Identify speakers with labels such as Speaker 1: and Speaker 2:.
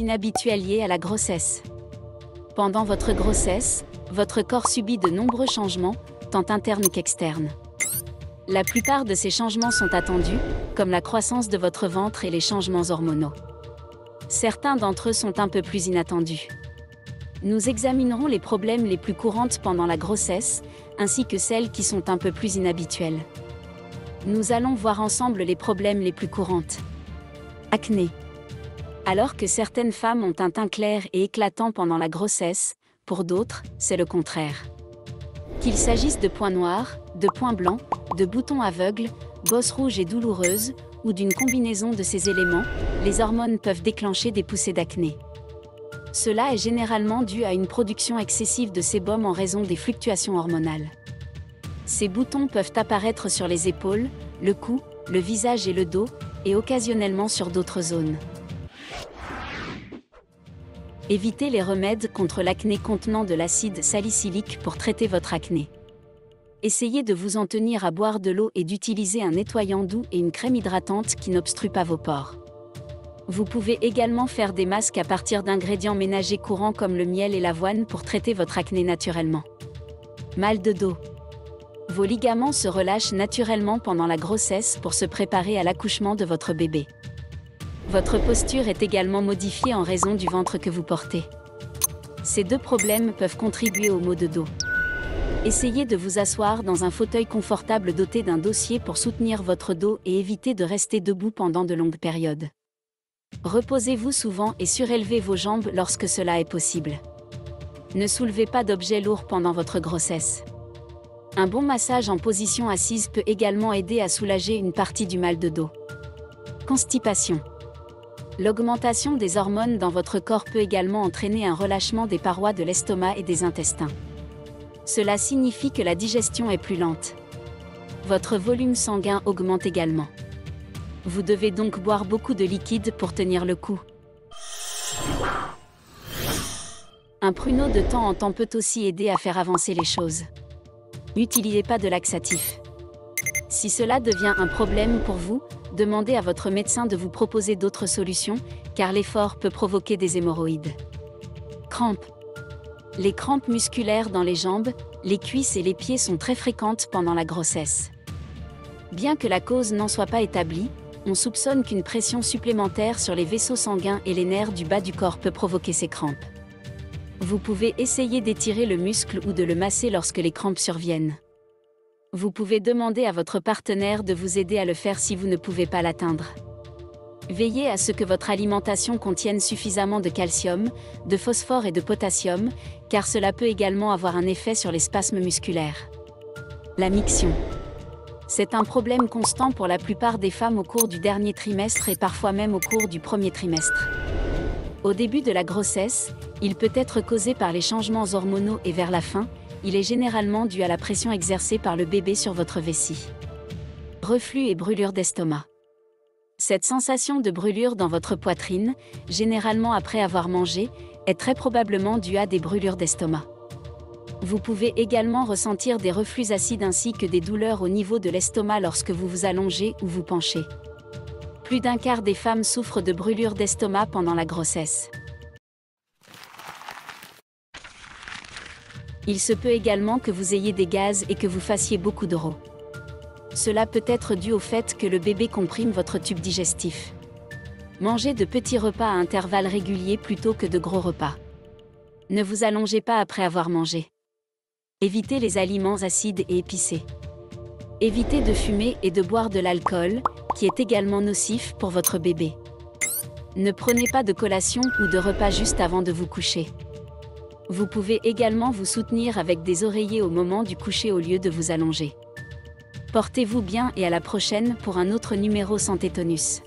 Speaker 1: inhabituels liés à la grossesse. Pendant votre grossesse, votre corps subit de nombreux changements, tant internes qu'externes. La plupart de ces changements sont attendus, comme la croissance de votre ventre et les changements hormonaux. Certains d'entre eux sont un peu plus inattendus. Nous examinerons les problèmes les plus courantes pendant la grossesse, ainsi que celles qui sont un peu plus inhabituelles. Nous allons voir ensemble les problèmes les plus courantes. Acné. Alors que certaines femmes ont un teint clair et éclatant pendant la grossesse, pour d'autres, c'est le contraire. Qu'il s'agisse de points noirs, de points blancs, de boutons aveugles, bosses rouges et douloureuses, ou d'une combinaison de ces éléments, les hormones peuvent déclencher des poussées d'acné. Cela est généralement dû à une production excessive de sébum en raison des fluctuations hormonales. Ces boutons peuvent apparaître sur les épaules, le cou, le visage et le dos, et occasionnellement sur d'autres zones. Évitez les remèdes contre l'acné contenant de l'acide salicylique pour traiter votre acné. Essayez de vous en tenir à boire de l'eau et d'utiliser un nettoyant doux et une crème hydratante qui n'obstrue pas vos pores. Vous pouvez également faire des masques à partir d'ingrédients ménagers courants comme le miel et l'avoine pour traiter votre acné naturellement. Mal de dos. Vos ligaments se relâchent naturellement pendant la grossesse pour se préparer à l'accouchement de votre bébé. Votre posture est également modifiée en raison du ventre que vous portez. Ces deux problèmes peuvent contribuer aux maux de dos. Essayez de vous asseoir dans un fauteuil confortable doté d'un dossier pour soutenir votre dos et éviter de rester debout pendant de longues périodes. Reposez-vous souvent et surélevez vos jambes lorsque cela est possible. Ne soulevez pas d'objets lourds pendant votre grossesse. Un bon massage en position assise peut également aider à soulager une partie du mal de dos. Constipation. L'augmentation des hormones dans votre corps peut également entraîner un relâchement des parois de l'estomac et des intestins. Cela signifie que la digestion est plus lente. Votre volume sanguin augmente également. Vous devez donc boire beaucoup de liquide pour tenir le coup. Un pruneau de temps en temps peut aussi aider à faire avancer les choses. N'utilisez pas de laxatif. Si cela devient un problème pour vous, demandez à votre médecin de vous proposer d'autres solutions, car l'effort peut provoquer des hémorroïdes. Crampes. Les crampes musculaires dans les jambes, les cuisses et les pieds sont très fréquentes pendant la grossesse. Bien que la cause n'en soit pas établie, on soupçonne qu'une pression supplémentaire sur les vaisseaux sanguins et les nerfs du bas du corps peut provoquer ces crampes. Vous pouvez essayer d'étirer le muscle ou de le masser lorsque les crampes surviennent. Vous pouvez demander à votre partenaire de vous aider à le faire si vous ne pouvez pas l'atteindre. Veillez à ce que votre alimentation contienne suffisamment de calcium, de phosphore et de potassium, car cela peut également avoir un effet sur les spasmes musculaires. La miction. C'est un problème constant pour la plupart des femmes au cours du dernier trimestre et parfois même au cours du premier trimestre. Au début de la grossesse, il peut être causé par les changements hormonaux et vers la fin, il est généralement dû à la pression exercée par le bébé sur votre vessie. Reflux et brûlure d'estomac. Cette sensation de brûlure dans votre poitrine, généralement après avoir mangé, est très probablement due à des brûlures d'estomac. Vous pouvez également ressentir des reflux acides ainsi que des douleurs au niveau de l'estomac lorsque vous vous allongez ou vous penchez. Plus d'un quart des femmes souffrent de brûlures d'estomac pendant la grossesse. Il se peut également que vous ayez des gaz et que vous fassiez beaucoup de rots. Cela peut être dû au fait que le bébé comprime votre tube digestif. Mangez de petits repas à intervalles réguliers plutôt que de gros repas. Ne vous allongez pas après avoir mangé. Évitez les aliments acides et épicés. Évitez de fumer et de boire de l'alcool, qui est également nocif pour votre bébé. Ne prenez pas de collation ou de repas juste avant de vous coucher. Vous pouvez également vous soutenir avec des oreillers au moment du coucher au lieu de vous allonger. Portez-vous bien et à la prochaine pour un autre numéro Santé Tonus.